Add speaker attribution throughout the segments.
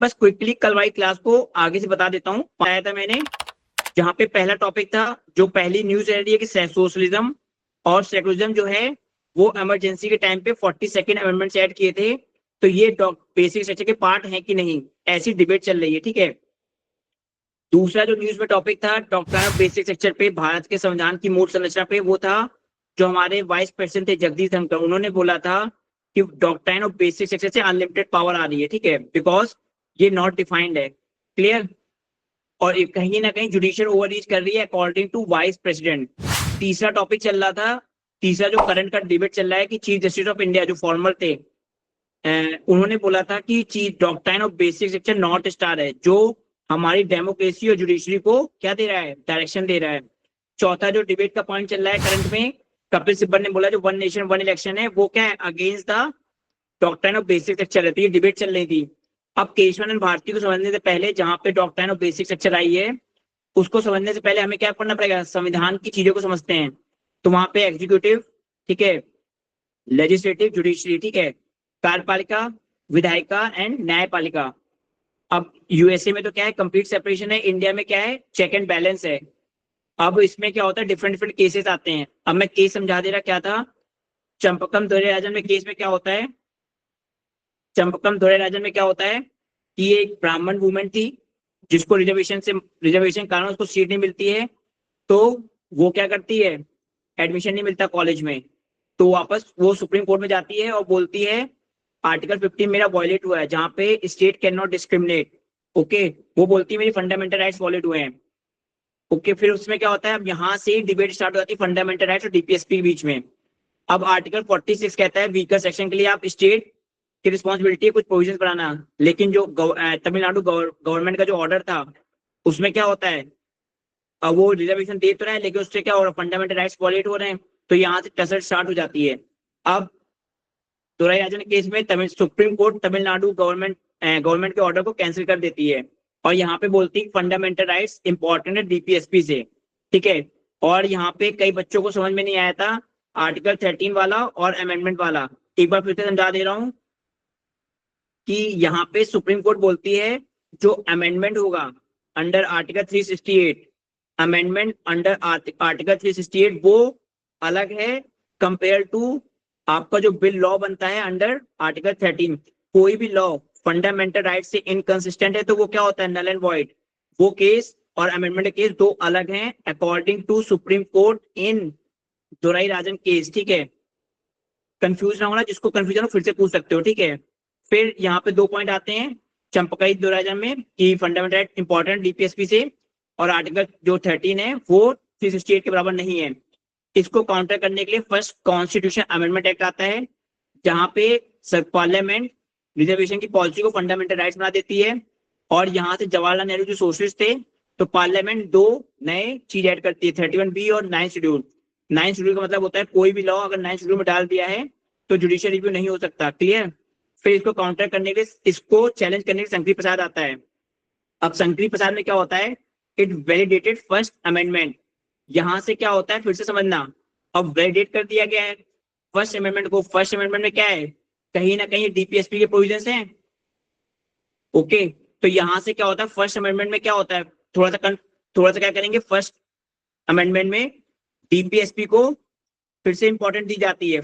Speaker 1: बस क्विकली कल वाली क्लास को आगे से बता देता हूँ। आया था मैंने, जहाँ पे पहला टॉपिक था, जो पहली न्यूज रह रही है कि सोशलिज्म और सेकुलरिज्म जो है वो इमरजेंसी के टाइम पे 42nd अमेंडमेंट से ऐड किए थे, तो ये बेसिक स्ट्रक्चर के पार्ट हैं कि नहीं, ऐसी डिबेट चल रही है। ठीक है। दूसरा जो न्यूज में टॉपिक था डॉक्ट्राइन ऑफ बेसिक स्ट्रक्चर पे, भारत के संविधान की मूल संरचना पे, वो था जो हमारे वाइस प्रेसिडेंट थे जगदीश धनखड़, उन्होंने बोला था कि डॉक्ट्राइन ऑफ बेसिक स्ट्रक्चर से अनलिमिटेड पावर आ रही है। ठीक है, बिकॉज ये नॉट डिफाइंड है। क्लियर। और ये कहीं ना कहीं जुडिशियल ओवररीच कर रही है अकॉर्डिंग टू वाइस प्रेसिडेंट। तीसरा टॉपिक चल रहा था, तीसरा जो करंट का डिबेट चल रहा है कि चीफ जस्टिस ऑफ इंडिया जो फॉर्मर थे, उन्होंने बोला था कि chief doctrine of basic structure north star है, जो हमारी डेमोक्रेसी और जुडिशरी को क्या दे रहा है, डायरेक्शन दे रहा है। चौथा जो डिबेट का पॉइंट चल रहा है करंट में, कपिल सिब्बल ने बोला जो वन नेशन वन इलेक्शन है वो क्या है, against the doctrine of basic structure है। तो ये डिबेट चल रही थी। अब केशवानंद भारती को समझने से पहले, जहां पे डॉक्ट्राइन ऑफ बेसिक स्ट्रक्चर आई है, उसको समझने से पहले हमें क्या करना पड़ेगा, संविधान की चीजों को समझते हैं। तो वहां पे एग्जीक्यूटिव, ठीक है, लेजिस्लेटिव, जुडिशरी, ठीक है, कार्यपालिका, विधायिका एंड न्यायपालिका। अब यूएसए में तो क्या है, कंप्लीट सेपरेशन है, इंडिया में क्या है, चेक एंड बैलेंस है। अब इसमें क्या होता है, डिफरेंट डिफरेंट केसेस आते हैं। अब मैं केस समझा दे रहा, क्या था, चंपकम दोहरे राजन में केस में क्या होता है, चंपकम दोहरे राजन में क्या होता है कि एक ब्राह्मण वुमेन थी जिसको रिजर्वेशन कारण उसको सीट नहीं मिलती है, तो वो क्या करती है, एडमिशन नहीं मिलता कॉलेज में, तो वापस वो सुप्रीम कोर्ट में जाती है और बोलती है आर्टिकल 15 मेरा वॉयलेट हुआ है, जहां पे state can not discriminate. Okay, वो बोलती है मेरी फंडामेंटल राइट्स वॉयलेट हुए हैं। ओके, फिर उसमें क्या होता है, अब यहाँ से डिबेट स्टार्ट हो जाती है फंडामेंटल राइट्स और डीपीएसपी के बीच में। अब आर्टिकल 46 कहता है वीकर सेक्शन के लिए आप स्टेट की रिस्पॉन्सिबिलिटी है कुछ प्रोविजन बनाना, लेकिन जो तमिलनाडु गवर्नमेंट का जो ऑर्डर था उसमें क्या होता है, अब वो रिजर्वेशन दे तो रहा है लेकिन उससे क्या हो रहा है, फंडामेंटल राइट्स वॉयलेट हो रहे हैं। तो यहाँ से टसल स्टार्ट हो जाती है। अब दोराई राजन केस में Tamil supreme court Tamil Nadu government के ऑर्डर को कैंसिल कर देती है और यहाँ पे बोलती है फंडामेंटल राइट्स इंपॉर्टेंट है डीपीएसपी से। ठीक है। और यहाँ पे कई बच्चों को समझ में नहीं आया था आर्टिकल 13 वाला और अमेंडमेंट वाला, एक बार फिर से समझा दे रहा हूँ कि यहाँ पे सुप्रीम कोर्ट बोलती है जो अमेंडमेंट होगा under article 368, amendment under article 368 वो अलग है कंपेयर टू आपका जो बिल लॉ बनता है अंडर आर्टिकल 13। कोई भी लॉ फंडामेंटल राइट से इनकंसिस्टेंट है तो वो क्या होता है, नल एंड वॉइड। वो केस और अमेंडमेंट केस दो अलग हैं according to Supreme Court in Dorai Rajan case. ठीक है, कंफ्यूज ना होना, जिसको कंफ्यूजन हो फिर से पूछ सकते हो। ठीक है। फिर यहाँ पे दो पॉइंट आते हैं चंपकाई दोराजन में कि फंडामेंटल राइट इंपॉर्टेंट डीपीएसपी से, और आर्टिकल जो 13 है वो 368 के बराबर नहीं है। इसको काउंटर करने के लिए फर्स्ट कॉन्स्टिट्यूशन अमेंडमेंट एक्ट आता है, जहां पे पार्लियामेंट रिजर्वेशन की पॉलिसी को फंडामेंटल राइट्स बना देती है। और यहाँ से जवाहरलाल नेहरू जो सोशलिस्ट थे, तो पार्लियामेंट दो नए चीज ऐड करती है, 31B और 9 शेड्यूल। 9 शेड्यूल का मतलब होता है कोई भी लॉ अगर 9 शेड्यूल में डाल दिया है तो जुडिशियल रिव्यू नहीं हो सकता। क्लियर। फिर इसको काउंटर करने के लिए, इसको चैलेंज करने के लिए शंकरी प्रसाद आता है। अब शंकरी प्रसाद में क्या होता है, इट वैलिडेटेड फर्स्ट अमेंडमेंट। यहां से क्या होता है फिर से समझना, अब वैलिडेट कर दिया गया है फर्स्ट अमेंडमेंट को। फर्स्ट अमेंडमेंट में क्या है, कहीं ना कहीं डीपीएसपी के प्रोविजंस हैं। ओके, तो यहां से क्या होता है, फर्स्ट अमेंडमेंट में क्या होता है, थोड़ा सा क्या करेंगे, फर्स्ट अमेंडमेंट में डीपीएसपी को फिर से इंपॉर्टेंट दी जाती है।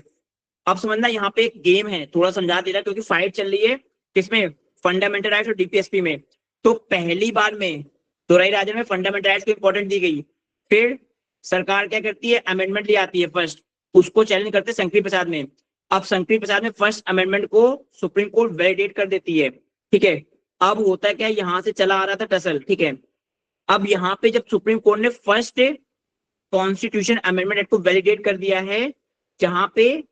Speaker 1: अब समझना यहाँ पे एक गेम है, थोड़ा समझा दे रहा क्योंकि फाइट चल रही है किसमें, फंडामेंटल राइट्स और डीपीएसपी में। तो पहली बार में दोराई राजन में फंडामेंटल राइट्स को इंपॉर्टेंट दी गई, फिर सरकार क्या करती है, अमेंडमेंट ले आती है फर्स्ट, उसको चैलेंज करते हैं शंकरी प्रसाद में। अब शंकरी प्रसाद में फर्स्ट अमेंडमेंट को सुप्रीम कोर्ट वैलिडेट कर देती है। ठीक है। अब होता है क्या, यहां से चला आ रहा था टसल। ठीक है। अब यहाँ पे जब सुप्रीम कोर्ट ने फर्स्ट कॉन्स्टिट्यूशन अमेंडमेंट एक्ट को वैलिडेट कर दिया है, जहां पे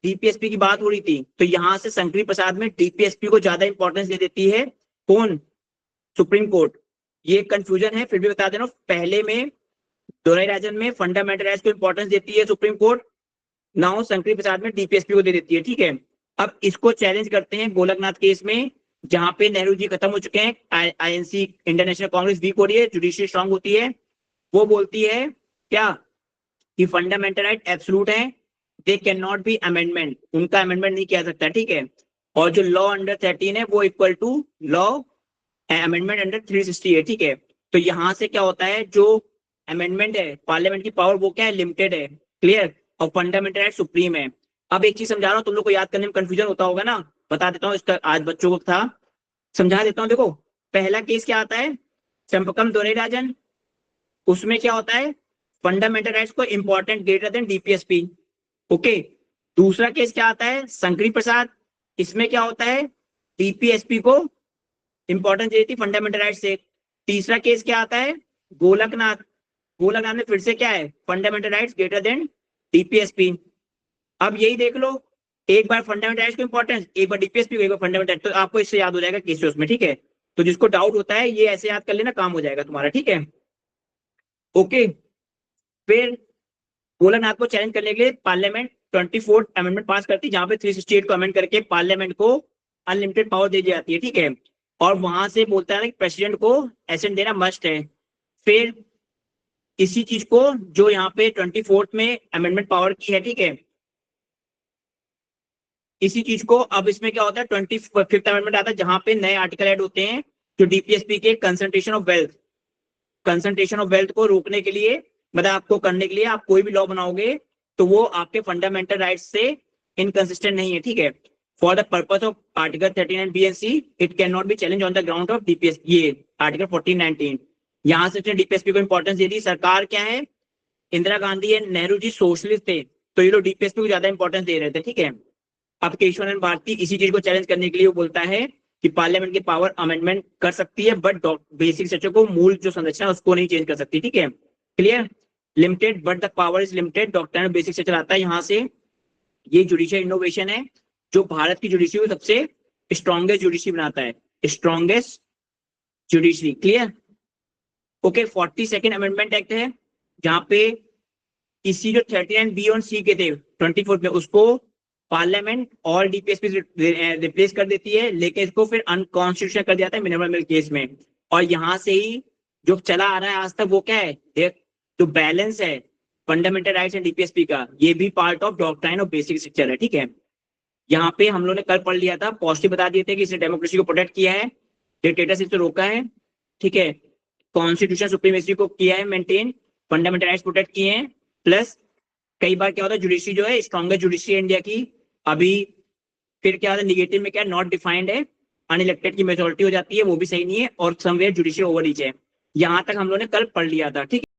Speaker 1: डीपीएसपी की बात हो रही थी, तो यहां से शंकरी प्रसाद में डीपीएसपी को ज्यादा इंपॉर्टेंस दे देती है कौन, सुप्रीम कोर्ट। ये कंफ्यूजन है फिर भी बता देना, पहले में दोराई राजन में फंडामेंटल राइट्स को इंपॉर्टेंस देती है सुप्रीम कोर्ट, नाउ शंकरी प्रसाद में डीपीएसपी को दे देती है। ठीक है। अब इसको चैलेंज करते हैं गोलकनाथ केस में, जहां पे नेहरू जी खत्म हो चुके हैं, आईएनसी इंडियन नेशनल कांग्रेस वीक हो रही है, जुडिशियल स्ट्रांग होती है। वो बोलती है क्या कि फंडामेंटल राइट एब्सोल्यूट है, they can not be amendment, उनका अमेंडमेंट नहीं किया सकता। ठीक है। और जो लॉ अंडर 13 है वो equal to law amendment under 360 है, ठीक है। तो यहाँ से क्या होता है, जो अमेंडमेंट है, पार्लियामेंट की पावर वो क्या है, लिमिटेड है, क्लियर, और फंडामेंटल राइट सुप्रीम है। अब एक चीज समझा रहा हूँ, तुम लोग को याद करने में कंफ्यूजन होता होगा ना, बता देता हूँ, इसका आज बच्चों को था, समझा देता हूँ। देखो पहला केस क्या आता है, चंपकम दोनयराजन, उसमें क्या होता है, फंडामेंटल राइट्स को important greater than DPSP, okay. दूसरा केस क्या आता है, शंकरी प्रसाद, इसमें क्या होता है, डीपीएसपी को इंपॉर्टेंस देती फंडामेंटल राइट से। तीसरा केस क्या आता है, गोलकनाथ, गोलकनाथ में फिर से क्या है, fundamental rights greater than DPSP. अब यही देख लो, एक बार फंडामेंटल राइट्स को इंपॉर्टेंस, एक बार डीपीएसपी को, एक बार फंडामेंटल, तो आपको इससे याद हो जाएगा केसेस में, ठीक है। तो जिसको डाउट होता है ये ऐसे याद कर लेना, काम हो जाएगा तुम्हारा, ठीक है, ओके। फिर गोलकनाथ को चैलेंज करने के लिए पार्लियामेंट 24th अमेंडमेंट पास करती, जहां पे 368 को अमेंड करके पार्लियामेंट को अनलिमिटेड पावर दे दी जाती है, ठीक है। और वहां से बोलता है कि प्रेसिडेंट को एसेंट देना मस्ट है। फिर इसी चीज को जो यहाँ पे 24th में अमेंडमेंट पावर की है, ठीक है, इसी चीज को अब इसमें क्या होता है, 25th अमेंडमेंट आता है, जहां पे नए आर्टिकल ऐड होते हैं जो डीपीएसपी के concentration of wealth, concentration of wealth को रोकने के लिए, मतलब आपको करने के लिए, आप कोई भी लॉ बनाओगे तो वो आपके फंडामेंटल राइट्स से इनकंसिस्टेंट नहीं है, ठीक है। For the purpose of article 39 B and C it cannot be challenge on the ground of DPS, ये आर्टिकल 1419, यहाँ से डीपीएसपी को इंपॉर्टेंस दे दी। सरकार क्या है, इंदिरा गांधी एंड नेहरू जी सोशलिस्ट थे, तो ये लोग डीपीएसपी को ज्यादा इंपॉर्टेंस दे रहे थे, ठीक है। अब केशवानंद भारती इसी चीज को चैलेंज करने के लिए वो बोलता है कि पार्लियामेंट की पावर अमेंडमेंट कर सकती है, बट बेसिक स्ट्रक्चर को, मूल जो संरचना है उसको नहीं चेंज कर सकती, ठीक है, clear. Limited but the power is limited, doctor basic structure आता है यहाँ से। ये जुडिशियल इनोवेशन है जो भारत की जुडिशरी को सबसे स्ट्रॉन्गेस्ट जुडिशरी बनाता है, strongest judiciary, clear, okay. 42nd amendment act है, जहां पे इसी जो 39 बी और सी के थे 24 में, उसको पार्लियामेंट और डीपीएसपी रिप्लेस कर देती है, लेकिन इसको फिर अनकॉन्स्टिट्यूशनल कर दिया था मिनिमम मिल केस में। और यहाँ से ही जो चला आ रहा है आज तक वो क्या है, जो बैलेंस है फंडामेंटल राइट्स एंड डीपीएसपी का, ये भी part of doctrine of basic structure है, ठीक है। यहाँ पे हम लोग ने कल पढ़ लिया था, पॉजिटिव बता दिए थे कि इसने डेमोक्रेसी को प्रोटेक्ट किया है, डिक्टेटरशिप से रोका है, ठीक है, कॉन्स्टिट्यूशन सुप्रीमेसी को किया है मेंटेन, फंडामेंटल राइट्स प्रोटेक्ट किए हैं, प्लस कई बार क्या होता है, जुडिशरी जो है स्ट्रॉन्गेस्ट जुडिशरी इंडिया की, अभी फिर क्या होता है, निगेटिव में क्या नॉट डिफाइंड है, अनइलेक्टेड की मेजोरिटी हो जाती है, वो भी सही नहीं है, और समवेयर जुडिशरी ओवर रीच है। यहाँ तक हम लोग ने कल पढ़ लिया था, ठीक है।